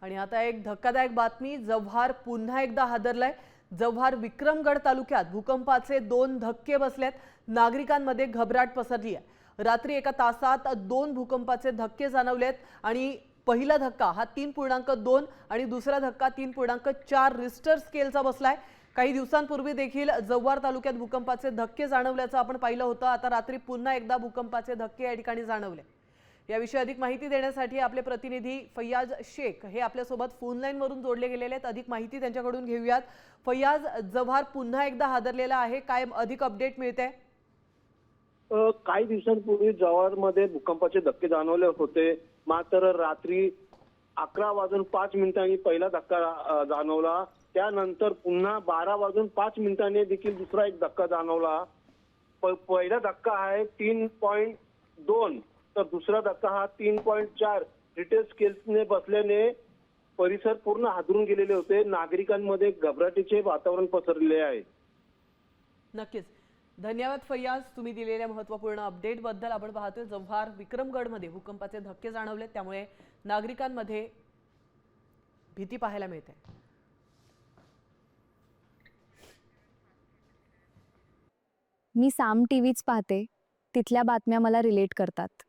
आणि आता एक धक्कादायक बातमी, जव्हार पुन्हा एकदा हादरलाय। जव्हार विक्रमगड तालुक्यात भूकंपाचे 2 धक्के बसलेत। नागरिकांमध्ये घबराट पसरली आहे। रात्री एका तासात 2 भूकंपाचे धक्के जाणवलेत आणि पहिला धक्का हा 3.2 आणि दुसरा धक्का 3.4 रिस्टर स्केलचा बसलाय। काही दिवसांपूर्वी देखील जव्हार तालुक्यात भूकंपाचे धक्के जाणवल्याचं आपण पाहिलं होतं। आता रात्री पुन्हा एकदा भूकंपाचे धक्के या ठिकाणी जाणवले। याविषयी अधिक माहिती देण्यासाठी आपले प्रतिनिधी फैयाज शेख हे आपल्या सोबत फोन लाईन वरून जोडले गेलेले आहेत। अधिक माहिती त्यांच्याकडून घेऊयात। फैयाज, जव्हार पुन्हा एकदा हादरलेला आहे, काय अधिक अपडेट मिळते? काही दिवसांपूर्वी जव्हारमध्ये भूकंपाचे धक्के जाणवले होते, मात्र रात्री 11:05 पहिला धक्का जाणवला। त्यानंतर पुन्हा 12:05 देखील दुसरा एक धक्का जाणवला। पहिला धक्का आहे 3.2 तर दुसरा धक्का हा 3.4 रिक्टर स्केलने बसल्याने परिसर पूर्ण हादरून गेलेले होते। नागरिकांमध्ये घबराटीचे वातावरण पसरले आहे। नक्कीच, धन्यवाद फैयाज, तुम्ही दिलेल्या महत्त्वपूर्ण अपडेट बद्दल। आपण पाहतोय जव्हार विक्रमगडमध्ये भूकंपाचे धक्के जाणवले, त्यामुळे नागरिकांमध्ये भीती पाहायला मिळते। मी साम टीव्हीच पाहते, तिथल्या बातम्या मला रिलेट करतात।